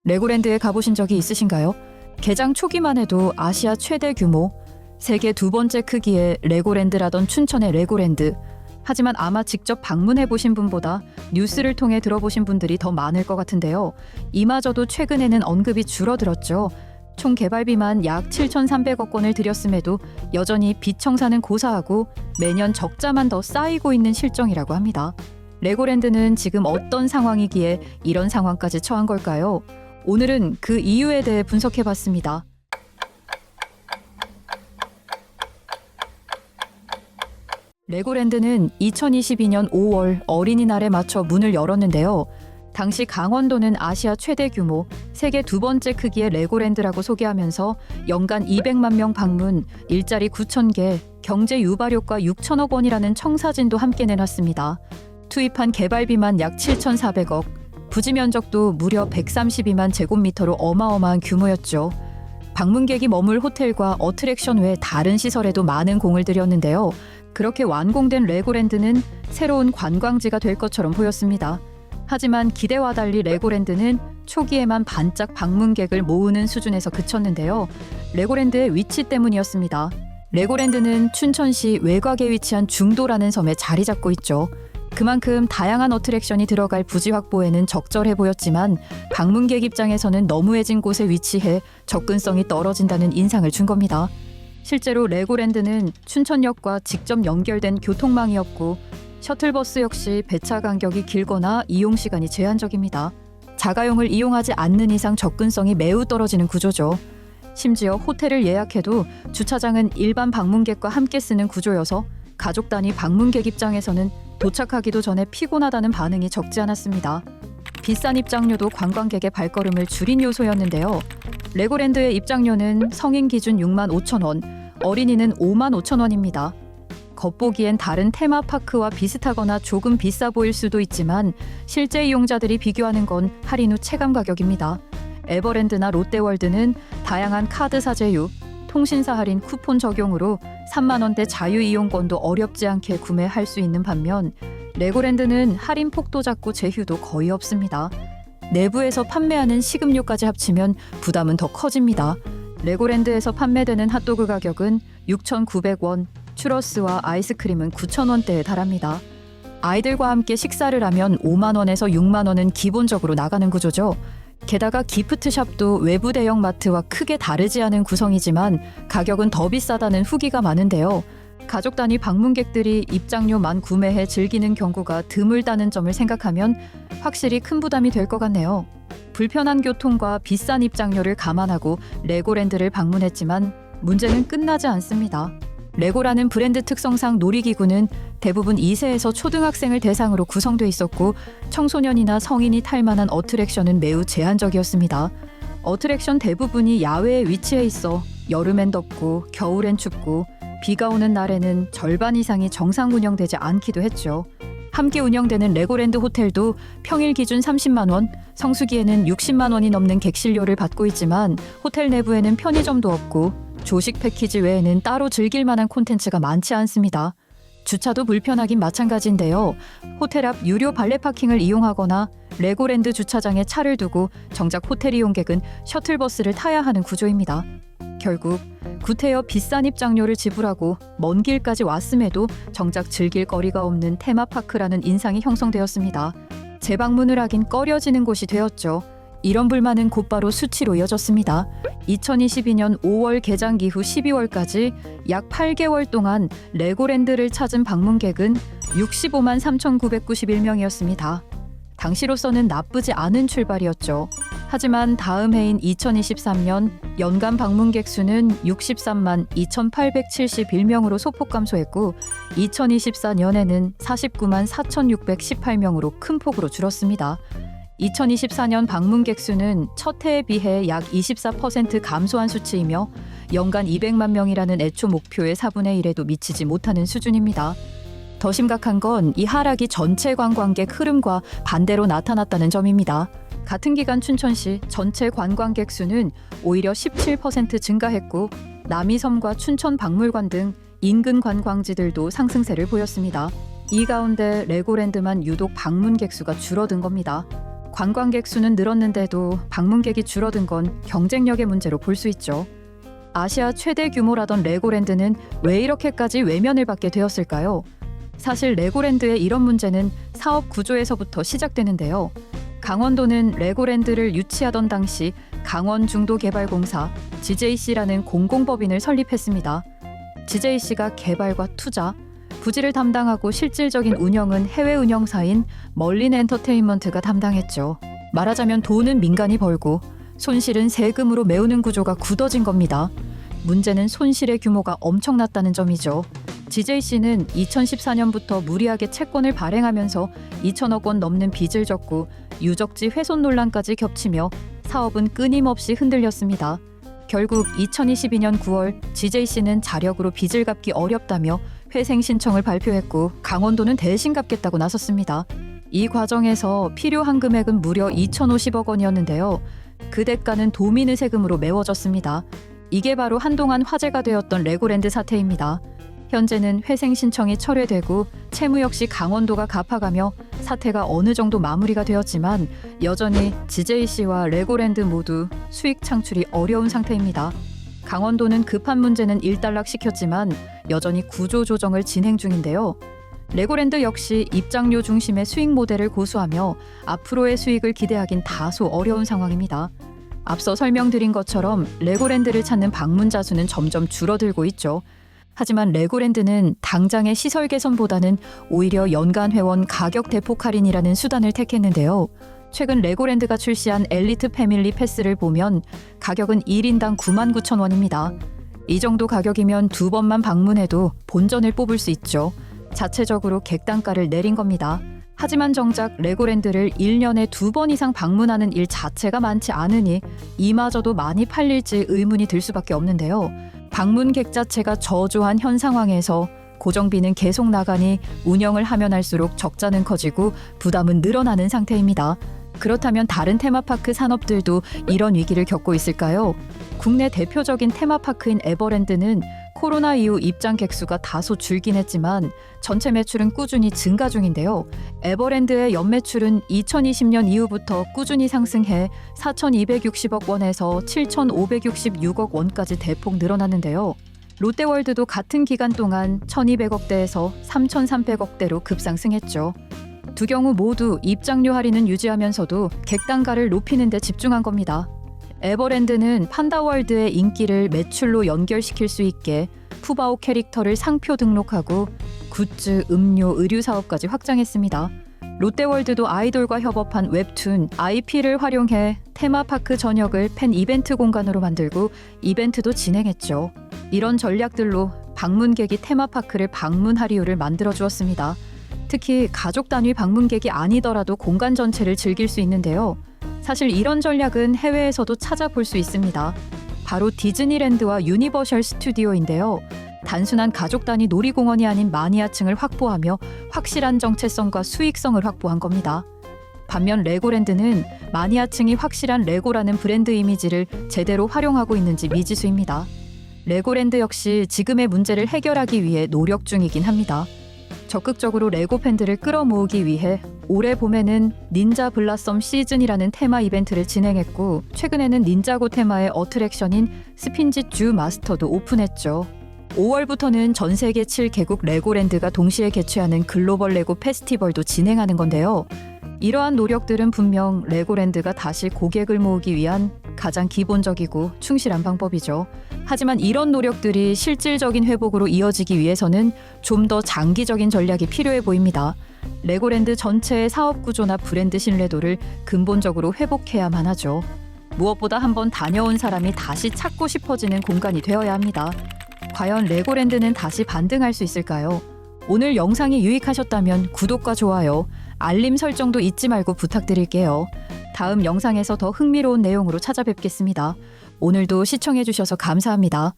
레고랜드에 가보신 적이 있으신가요? 개장 초기만 해도 아시아 최대 규모, 세계 두 번째 크기의 레고랜드라던 춘천의 레고랜드. 하지만 아마 직접 방문해보신 분보다 뉴스를 통해 들어보신 분들이 더 많을 것 같은데요. 이마저도 최근에는 언급이 줄어들었죠. 총 개발비만 약 7,300억 원을 들였음에도 여전히 비청사는 고사하고 매년 적자만 더 쌓이고 있는 실정이라고 합니다. 레고랜드는 지금 어떤 상황이기에 이런 상황까지 처한 걸까요? 오늘은 그 이유에 대해 분석해봤습니다. 레고랜드는 2022년 5월 어린이날에 맞춰 문을 열었는데요. 당시 강원도는 아시아 최대 규모, 세계 두 번째 크기의 레고랜드라고 소개하면서 연간 200만 명 방문, 일자리 9,000개, 경제 유발 효과 6천억 원이라는 청사진도 함께 내놨습니다. 투입한 개발비만 약 7,400억, 부지 면적도 무려 132만 제곱미터로 어마어마한 규모였죠. 방문객이 머물 호텔과 어트랙션 외 다른 시설에도 많은 공을 들였는데요. 그렇게 완공된 레고랜드는 새로운 관광지가 될 것처럼 보였습니다. 하지만 기대와 달리 레고랜드는 초기에만 반짝 방문객을 모으는 수준에서 그쳤는데요. 레고랜드의 위치 때문이었습니다. 레고랜드는 춘천시 외곽에 위치한 중도라는 섬에 자리 잡고 있죠. 그만큼 다양한 어트랙션이 들어갈 부지 확보에는 적절해 보였지만 방문객 입장에서는 너무해진 곳에 위치해 접근성이 떨어진다는 인상을 준 겁니다. 실제로 레고랜드는 춘천역과 직접 연결된 교통망이었고 셔틀버스 역시 배차 간격이 길거나 이용 시간이 제한적입니다. 자가용을 이용하지 않는 이상 접근성이 매우 떨어지는 구조죠. 심지어 호텔을 예약해도 주차장은 일반 방문객과 함께 쓰는 구조여서 가족 단위 방문객 입장에서는 도착하기도 전에 피곤하다는 반응이 적지 않았습니다. 비싼 입장료도 관광객의 발걸음을 줄인 요소였는데요. 레고랜드의 입장료는 성인 기준 6만 5천 원, 어린이는 5만 5천 원입니다. 겉보기엔 다른 테마파크와 비슷하거나 조금 비싸 보일 수도 있지만 실제 이용자들이 비교하는 건 할인 후 체감 가격입니다. 에버랜드나 롯데월드는 다양한 카드사 제휴, 통신사 할인 쿠폰 적용으로 3만 원대 자유 이용권도 어렵지 않게 구매할 수 있는 반면 레고랜드는 할인 폭도 작고 제휴도 거의 없습니다. 내부에서 판매하는 식음료까지 합치면 부담은 더 커집니다. 레고랜드에서 판매되는 핫도그 가격은 6,900원, 추러스와 아이스크림은 9,000원대에 달합니다. 아이들과 함께 식사를 하면 5만 원에서 6만 원은 기본적으로 나가는 구조죠. 게다가 기프트샵도 외부 대형 마트와 크게 다르지 않은 구성이지만 가격은 더 비싸다는 후기가 많은데요. 가족 단위 방문객들이 입장료만 구매해 즐기는 경우가 드물다는 점을 생각하면 확실히 큰 부담이 될 것 같네요. 불편한 교통과 비싼 입장료를 감안하고 레고랜드를 방문했지만 문제는 끝나지 않습니다. 레고라는 브랜드 특성상 놀이기구는 대부분 2세에서 초등학생을 대상으로 구성돼 있었고 청소년이나 성인이 탈 만한 어트랙션은 매우 제한적이었습니다. 어트랙션 대부분이 야외에 위치해 있어 여름엔 덥고 겨울엔 춥고 비가 오는 날에는 절반 이상이 정상 운영되지 않기도 했죠. 함께 운영되는 레고랜드 호텔도 평일 기준 30만 원, 성수기에는 60만 원이 넘는 객실료를 받고 있지만 호텔 내부에는 편의점도 없고 조식 패키지 외에는 따로 즐길 만한 콘텐츠가 많지 않습니다. 주차도 불편하긴 마찬가지인데요. 호텔 앞 유료 발레 파킹을 이용하거나 레고랜드 주차장에 차를 두고 정작 호텔 이용객은 셔틀버스를 타야 하는 구조입니다. 결국 구태여 비싼 입장료를 지불하고 먼 길까지 왔음에도 정작 즐길 거리가 없는 테마파크라는 인상이 형성되었습니다. 재방문을 하긴 꺼려지는 곳이 되었죠. 이런 불만은 곧바로 수치로 이어졌습니다. 2022년 5월 개장 이후 12월까지 약 8개월 동안 레고랜드를 찾은 방문객은 65만 3,991명이었습니다. 당시로서는 나쁘지 않은 출발이었죠. 하지만 다음 해인 2023년 연간 방문객 수는 63만 2,871명으로 소폭 감소했고 2024년에는 49만 4,618명으로 큰 폭으로 줄었습니다. 2024년 방문객 수는 첫 해에 비해 약 24% 감소한 수치이며 연간 200만 명이라는 애초 목표의 4분의 1에도 미치지 못하는 수준입니다. 더 심각한 건 이 하락이 전체 관광객 흐름과 반대로 나타났다는 점입니다. 같은 기간 춘천시 전체 관광객 수는 오히려 17% 증가했고 남이섬과 춘천박물관 등 인근 관광지들도 상승세를 보였습니다. 이 가운데 레고랜드만 유독 방문객 수가 줄어든 겁니다. 관광객 수는 늘었는데도 방문객이 줄어든 건 경쟁력의 문제로 볼 수 있죠. 아시아 최대 규모라던 레고랜드는 왜 이렇게까지 외면을 받게 되었을까요? 사실 레고랜드의 이런 문제는 사업 구조에서부터 시작되는데요. 강원도는 레고랜드를 유치하던 당시 강원중도개발공사 GJC라는 공공법인을 설립했습니다. GJC가 개발과 투자, 부지를 담당하고 실질적인 운영은 해외 운영사인 멀린 엔터테인먼트가 담당했죠. 말하자면 돈은 민간이 벌고 손실은 세금으로 메우는 구조가 굳어진 겁니다. 문제는 손실의 규모가 엄청났다는 점이죠. GJC는 2014년부터 무리하게 채권을 발행하면서 2천억 원 넘는 빚을 졌고 유적지 훼손 논란까지 겹치며 사업은 끊임없이 흔들렸습니다. 결국 2022년 9월 GJC는 자력으로 빚을 갚기 어렵다며 회생 신청을 발표했고 강원도는 대신 갚겠다고 나섰습니다. 이 과정에서 필요한 금액은 무려 2,050억 원이었는데요. 그 대가는 도민의 세금으로 메워졌습니다. 이게 바로 한동안 화제가 되었던 레고랜드 사태입니다. 현재는 회생 신청이 철회되고 채무 역시 강원도가 갚아가며 사태가 어느 정도 마무리가 되었지만 여전히 GJC와 레고랜드 모두 수익 창출이 어려운 상태입니다. 강원도는 급한 문제는 일단락시켰지만 여전히 구조 조정을 진행 중인데요. 레고랜드 역시 입장료 중심의 수익 모델을 고수하며 앞으로의 수익을 기대하긴 다소 어려운 상황입니다. 앞서 설명드린 것처럼 레고랜드를 찾는 방문자 수는 점점 줄어들고 있죠. 하지만 레고랜드는 당장의 시설 개선보다는 오히려 연간 회원 가격 대폭 할인이라는 수단을 택했는데요. 최근 레고랜드가 출시한 엘리트 패밀리 패스를 보면 가격은 1인당 99,000원입니다. 이 정도 가격이면 2번만 방문해도 본전을 뽑을 수 있죠. 자체적으로 객단가를 내린 겁니다. 하지만 정작 레고랜드를 1년에 2번 이상 방문하는 일 자체가 많지 않으니 이마저도 많이 팔릴지 의문이 들 수밖에 없는데요. 방문객 자체가 저조한 현 상황에서 고정비는 계속 나가니 운영을 하면 할수록 적자는 커지고 부담은 늘어나는 상태입니다. 그렇다면 다른 테마파크 산업들도 이런 위기를 겪고 있을까요? 국내 대표적인 테마파크인 에버랜드는 코로나 이후 입장객 수가 다소 줄긴 했지만 전체 매출은 꾸준히 증가 중인데요. 에버랜드의 연매출은 2020년 이후부터 꾸준히 상승해 4,260억 원에서 7,566억 원까지 대폭 늘어났는데요. 롯데월드도 같은 기간 동안 1,200억대에서 3,300억대로 급상승했죠. 두 경우 모두 입장료 할인은 유지하면서도 객단가를 높이는 데 집중한 겁니다. 에버랜드는 판다월드의 인기를 매출로 연결시킬 수 있게 푸바오 캐릭터를 상표 등록하고 굿즈, 음료, 의류 사업까지 확장했습니다. 롯데월드도 아이돌과 협업한 웹툰, IP를 활용해 테마파크 전역을 팬 이벤트 공간으로 만들고 이벤트도 진행했죠. 이런 전략들로 방문객이 테마파크를 방문하리요를 만들어주었습니다. 특히 가족 단위 방문객이 아니더라도 공간 전체를 즐길 수 있는데요. 사실 이런 전략은 해외에서도 찾아볼 수 있습니다. 바로 디즈니랜드와 유니버셜 스튜디오인데요. 단순한 가족 단위 놀이공원이 아닌 마니아층을 확보하며 확실한 정체성과 수익성을 확보한 겁니다. 반면 레고랜드는 마니아층이 확실한 레고라는 브랜드 이미지를 제대로 활용하고 있는지 미지수입니다. 레고랜드 역시 지금의 문제를 해결하기 위해 노력 중이긴 합니다. 적극적으로 레고 팬들을 끌어모으기 위해 올해 봄에는 닌자 블라썸 시즌이라는 테마 이벤트를 진행했고 최근에는 닌자고 테마의 어트랙션인 스핀지 주 마스터도 오픈했죠. 5월부터는 전 세계 7개국 레고랜드가 동시에 개최하는 글로벌 레고 페스티벌도 진행하는 건데요. 이러한 노력들은 분명 레고랜드가 다시 고객을 모으기 위한 가장 기본적이고 충실한 방법이죠. 하지만 이런 노력들이 실질적인 회복으로 이어지기 위해서는 좀 더 장기적인 전략이 필요해 보입니다. 레고랜드 전체의 사업 구조나 브랜드 신뢰도를 근본적으로 회복해야만 하죠. 무엇보다 한번 다녀온 사람이 다시 찾고 싶어지는 공간이 되어야 합니다. 과연 레고랜드는 다시 반등할 수 있을까요? 오늘 영상이 유익하셨다면 구독과 좋아요, 알림 설정도 잊지 말고 부탁드릴게요. 다음 영상에서 더 흥미로운 내용으로 찾아뵙겠습니다. 오늘도 시청해주셔서 감사합니다.